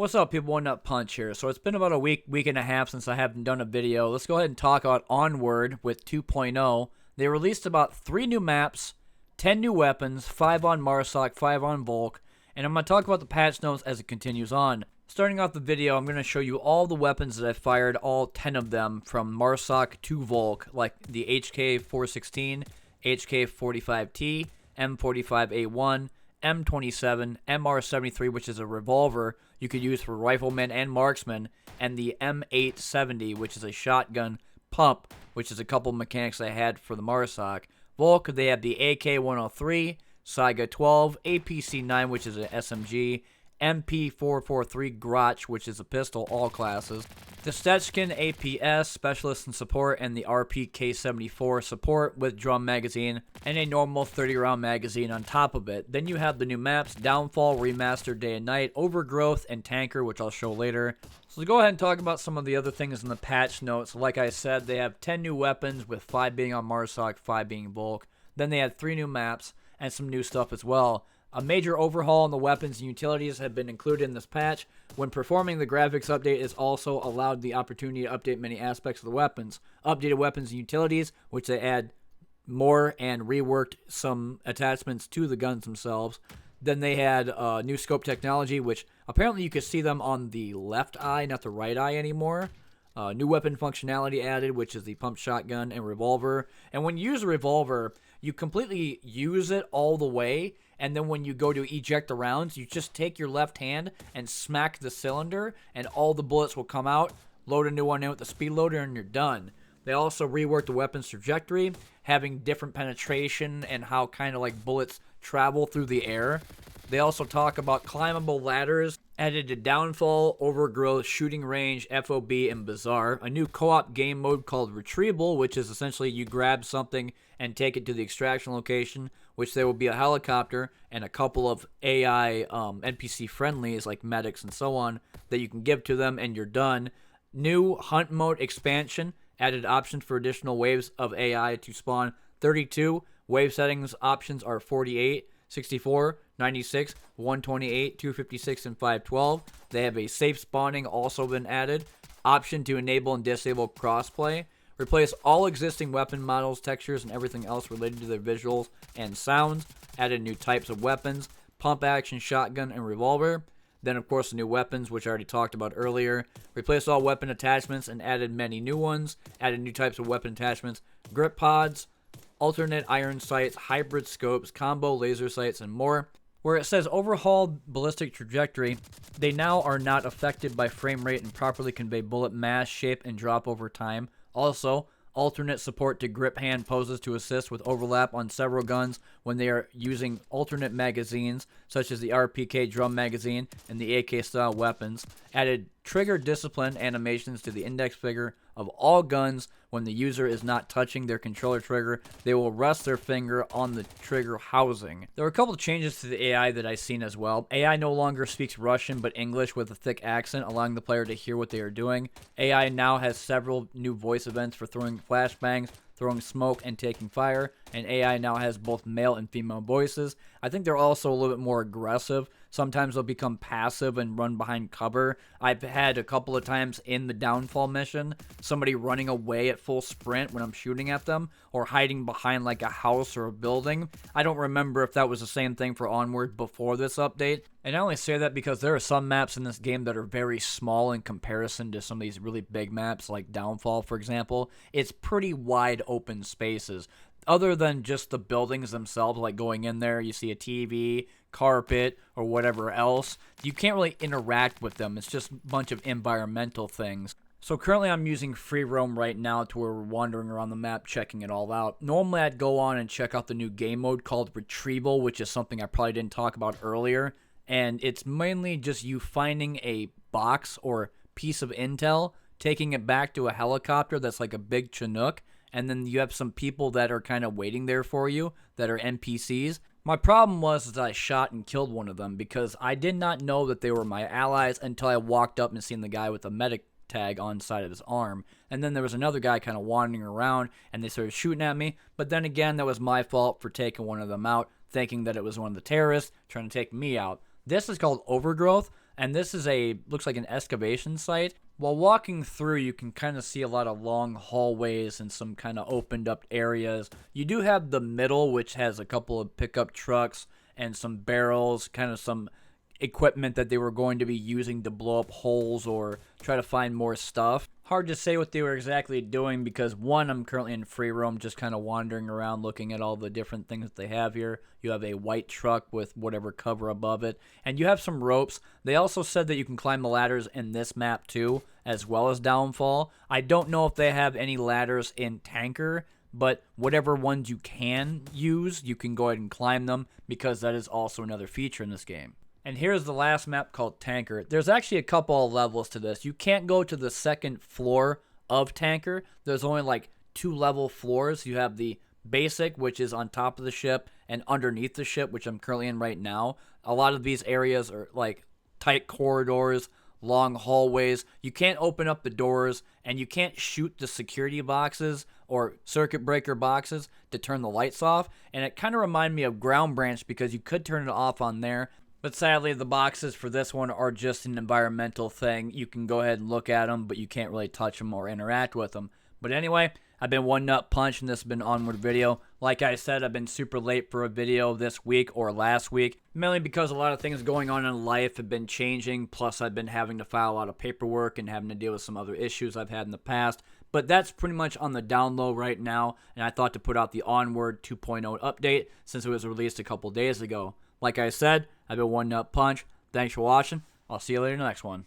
What's up, people? One Nut Punch here. So it's been about a week and a half since I haven't done a video. Let's go ahead and talk about ONWARD with 2.0. They released about 3 new maps, 10 new weapons, 5 on Marsoc, 5 on Volk, and I'm going to talk about the patch notes as it continues on. Starting off the video, I'm going to show you all the weapons that I fired, all 10 of them, from Marsoc to Volk, like the HK-416, HK-45T, M45A1, M27, MR73, which is a revolver you could use for riflemen and marksmen, and the M870, which is a shotgun pump, which is a couple mechanics I had for the Marsoc. Volk, they have the AK-103, Saiga 12, APC-9, which is an SMG, MP443 Grotch, which is a pistol, all classes, the Stechkin APS, Specialist and Support, and the RPK-74 Support with drum magazine, and a normal 30-round magazine on top of it. Then you have the new maps, Downfall, Remastered, Day and Night, Overgrowth, and Tanker, which I'll show later. So let's go ahead and talk about some of the other things in the patch notes. Like I said, they have 10 new weapons, with 5 being on Marsoc, 5 being Volk. Then they had 3 new maps, and some new stuff as well. A major overhaul in the weapons and utilities have been included in this patch. When performing the graphics update is also allowed the opportunity to update many aspects of the weapons. Updated weapons and utilities, which they add more and reworked some attachments to the guns themselves. Then they had new scope technology, which apparently you could see them on the left eye, not the right eye anymore. New weapon functionality added, which is the pump shotgun and revolver. And when you use a revolver, you completely use it all the way, and then when you go to eject the rounds, you just take your left hand and smack the cylinder, and all the bullets will come out, load a new one in with the speed loader, and you're done. They also reworked the weapon's trajectory, having different penetration and how kind of like bullets travel through the air. They also talk about climbable ladders, added to Downfall, Overgrowth, Shooting Range, FOB, and Bazaar. A new co-op game mode called Retrieval, which is essentially you grab something and take it to the extraction location, which there will be a helicopter and a couple of AI NPC friendlies like medics and so on that you can give to them, and you're done. New Hunt Mode expansion, added options for additional waves of AI to spawn 32. Wave settings options are 48, 64, 96, 128, 256, and 512. They have a safe spawning also been added. Option to enable and disable crossplay. Replace all existing weapon models, textures, and everything else related to their visuals and sounds. Added new types of weapons. Pump action, shotgun, and revolver. Then, of course, the new weapons, which I already talked about earlier. Replaced all weapon attachments and added many new ones. Added new types of weapon attachments. Grip pods, alternate iron sights, hybrid scopes, combo laser sights, and more. Where it says overhauled ballistic trajectory, they now are not affected by frame rate and properly convey bullet mass, shape, and drop over time. Also, alternate support to grip hand poses to assist with overlap on several guns when they are using alternate magazines, such as the RPK drum magazine and the AK style weapons. Added trigger discipline animations to the index finger of all guns. When the user is not touching their controller trigger, they will rest their finger on the trigger housing. There were a couple of changes to the AI that I've seen as well. AI no longer speaks Russian but English with a thick accent, allowing the player to hear what they are doing. AI now has several new voice events for throwing flashbangs, throwing smoke, and taking fire, and AI now has both male and female voices. I think they're also a little bit more aggressive. Sometimes they'll become passive and run behind cover. I've had a couple of times in the Downfall mission, somebody running away at full sprint when I'm shooting at them, or hiding behind like a house or a building. I don't remember if that was the same thing for Onward before this update. And I only say that because there are some maps in this game that are very small in comparison to some of these really big maps, like Downfall, for example. It's pretty wide open spaces. Other than just the buildings themselves, like going in there, you see a TV, carpet, or whatever else. You can't really interact with them. It's just a bunch of environmental things. So currently I'm using free roam right now to where we're wandering around the map checking it all out. Normally I'd go on and check out the new game mode called Retrieval, which is something I probably didn't talk about earlier. And it's mainly just you finding a box or piece of intel, taking it back to a helicopter that's like a big Chinook, and then you have some people that are kind of waiting there for you that are NPCs. My problem was that I shot and killed one of them because I did not know that they were my allies until I walked up and seen the guy with a medic tag on the side of his arm. And then there was another guy kind of wandering around, and they started shooting at me. But then again, that was my fault for taking one of them out, thinking that it was one of the terrorists trying to take me out. This is called Overgrowth. and this is looks like an excavation site. While walking through, you can kind of see a lot of long hallways and some kind of opened up areas. You do have the middle, which has a couple of pickup trucks and some barrels, kind of some equipment that they were going to be using to blow up holes or try to find more stuff. Hard to say what they were exactly doing because, one, I'm currently in free roam, just kind of wandering around looking at all the different things that they have here. You have a white truck with whatever cover above it, and you have some ropes. They also said that you can climb the ladders in this map too, as well as Downfall. I don't know if they have any ladders in Tanker, but whatever ones you can use, you can go ahead and climb them because that is also another feature in this game. And here's the last map called Tanker. There's actually a couple of levels to this. You can't go to the second floor of Tanker. There's only like 2 level floors. You have the basic, which is on top of the ship, and underneath the ship, which I'm currently in right now. A lot of these areas are like tight corridors, long hallways. You can't open up the doors, and you can't shoot the security boxes or circuit breaker boxes to turn the lights off. And it kind of reminded me of Ground Branch because you could turn it off on there. But sadly, the boxes for this one are just an environmental thing. You can go ahead and look at them, but you can't really touch them or interact with them. But anyway, I've been One Nut Punch, and this has been Onward Video. Like I said, I've been super late for a video this week or last week, mainly because a lot of things going on in life have been changing, plus I've been having to file a lot of paperwork and having to deal with some other issues I've had in the past. But that's pretty much on the down low right now, and I thought to put out the Onward 2.0 update since it was released a couple days ago. Like I said, I've been One Nut Punch. Thanks for watching. I'll see you later in the next one.